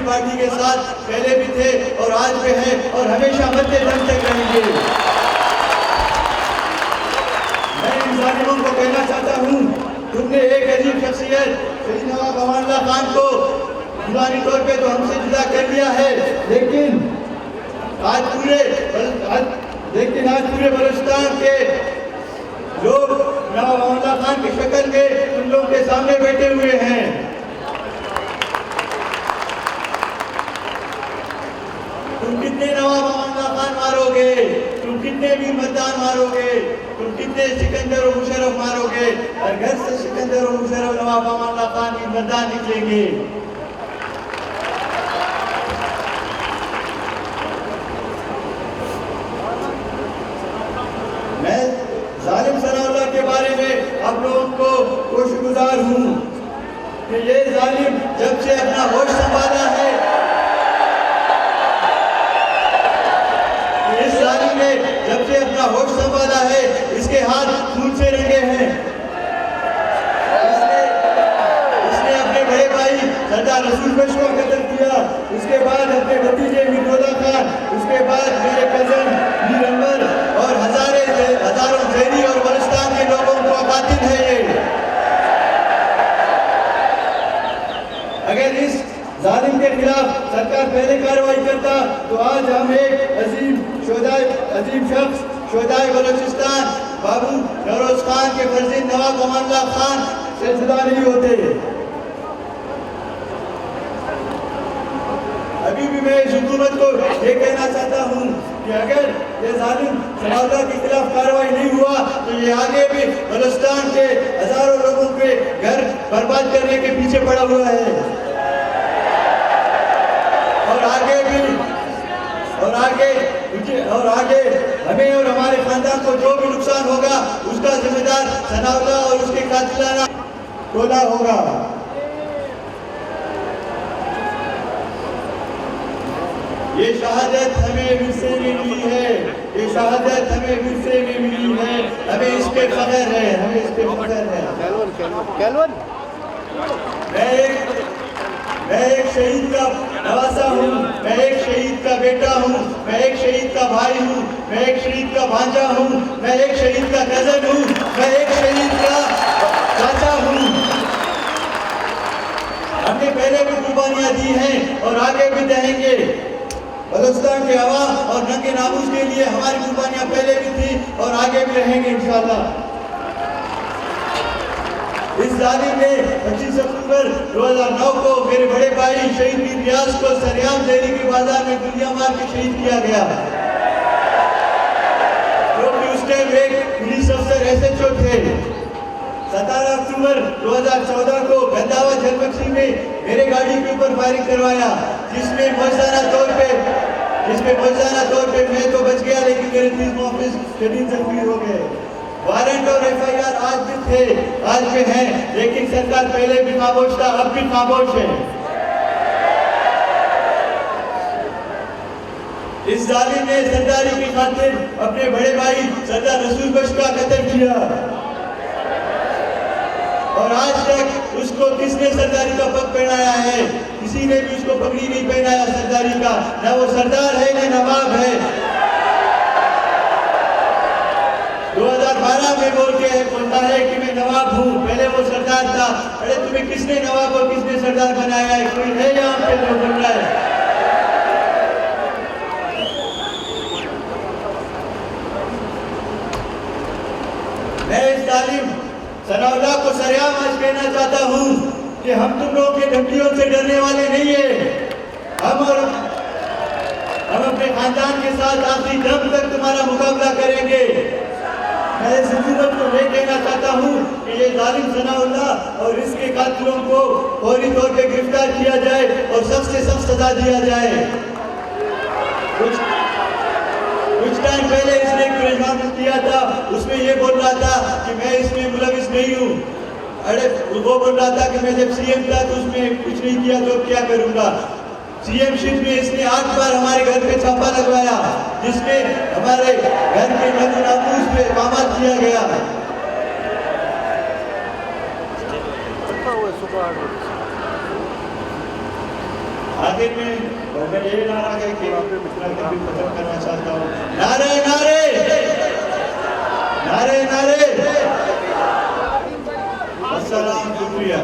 Party के साथ पहले भी थे और आज भी हैं और हमेशा मरते दम तक रहेंगे। मैं इन जालिमों को कहना चाहता हूँ, तुमने एक अजीब शख्सियत शहीद नवाब अमानुल्लाह खान को जुबानी तौर पे तो हमसे जुदा कर लिया है, लेकिन आज पूरे बलूचिस्तान के लोग नवाब अमानुल्लाह खान की शक्ल में तुम लोगों के सामने बैठे हुए हैं। तुम कितने नवाब अमानुल्लाह खान मारोगे, तुम कितने भी मतदान मारोगे, तुम कितने सिकंदर और मुशर्रफ मारोगे, और घर से सिकंदर और मुशर्रफ नवाब अमानुल्लाह खान की मतदान निकलेंगे। मैं जालिम सनाउल्लाह के बारे में आप लोगों को शुक्रगुजार हूँ कि ये जालिम जब से अपना होश संभाला है, इस जालिम ने जब से अपना होश संभाला है, इसके हाथ खून से रंगे हैं। इसने अपने बड़े भाई सरदार रसूल बख्श को कत्ल किया, उसके बाद अपने भतीजे मिर्ज़ा खान, उसके बाद मेरे कजन मीर अनवर और हजारों ज़ैनी और बलूचिस्तान के लोगों को कातिल है ये। अगर इस जालिम के खिलाफ सरकार पहले कार्रवाई करता तो आज हम एक अजीम शख्स शोहदाए बलूचिस्तान बाबू नौरोज खान के फर्जिंद नवाब अमानुल्लाह खान से जुदा नहीं होते। अभी भी मैं इस हुकूमत को ये कहना चाहता हूँ कि अगर ये जालिम सनाउल्लाह के खिलाफ कार्रवाई नहीं हुआ तो ये आगे भी बलूचिस्तान के हजारों लोगों के घर बर्बाद करने के पीछे पड़ा हुआ है, और आगे हमें और हमारे खानदान को जो भी नुकसान होगा उसका जिम्मेदार सनाउल्लाह और उसके कातिलाना टोला होगा। ये शहादत हमें विरसे में मिली है, ये शहादत हमें विरसे में मिली है, हमें इस पे फख्र है, हमें इस पे फख्र है। मैं एक शहीद का नवासा हूँ, मैं एक शहीद का बेटा हूँ, मैं एक शहीद का भाई हूँ, मैं एक शहीद का भांजा हूँ, मैं एक शहीद का कजन हूँ, मैं एक शहीद का चाचा हूँ। हमने पहले भी कुर्बानियाँ दी हैं और आगे भी देंगे। बलूचिस्तान के अवाम और नंगे नामूस के लिए हमारी कुर्बानियाँ पहले भी थी और आगे भी रहेंगे इंशाअल्लाह। इस जालिम ने 25 अक्टूबर 2009 को मेरे बड़े भाई शहीद मीर रियाज को सरेआम दिल्ली के बाजार में गोलियां मार के शहीद किया गया, क्योंकि उस टाइम एक पुलिस अफसर SHO थे। 17 अक्टूबर 2014 को गंदावा जलबख्शी में मेरे गाड़ी के ऊपर फायरिंग करवाया, जिसमें मौजूदा तौर पे मैं तो बच गया, लेकिन मेरे 30 मुआफिज शदीद जख्मी हो गए। वारंट और FIR आज भी थे, आज भी हैं, लेकिन सरकार पहले भी खामोश था, अब भी खामोश है। इस जालिम ने सरदारी की खातिर अपने बड़े भाई सरदार रसूल बख्श का कत्ल किया, और आज तक उसको किसने सरदारी का पग पहनाया है? किसी ने भी उसको पगड़ी नहीं पहनाया सरदारी का, ना वो सरदार है ना नवाब है। 2012 में बोलता है कि मैं नवाब हूँ, पहले वो सरदार था। अरे तुम्हें किसने नवाब और किसने सरदार बनाया है? कोई है यहाँ पे जो बोल रहा है? मैं इस जालिम सनाउल्लाह को सरेआम आज कहना चाहता हूँ कि हम तुम लोगों के धमकियों से डरने वाले नहीं है। हम अपने खानदान के साथ आखिरी दम तक तुम्हारा मुकाबला करेंगे। मैं इस हुकूमत को ये कहना चाहता हूँ कि ये जालिम सनाउल्लाह और इसके कातिलों को फौरी तौर पे गिरफ्तार किया जाए और सख्त से सख्त सजा दिया जाए। कुछ टाइम पहले इसने एक प्रेस कॉन्फ्रेंस किया था, उसमें ये बोल रहा था कि मैं इसमें मुलविस नहीं हूँ। अरे वो बोल रहा था कि मैं जब CM था तो उसमें कुछ नहीं किया तो क्या करूँगा। CM शिप में इसने 8 बार हमारे घर पे छापा लगवाया, जिसमें हमारे घर के नामूस पे पामाल किया गया। आखिर में मैं ये नारा है कि खत्म करना चाहता हूँ। नारे नारे नारे नारे। अस्सलाम, शुक्रिया।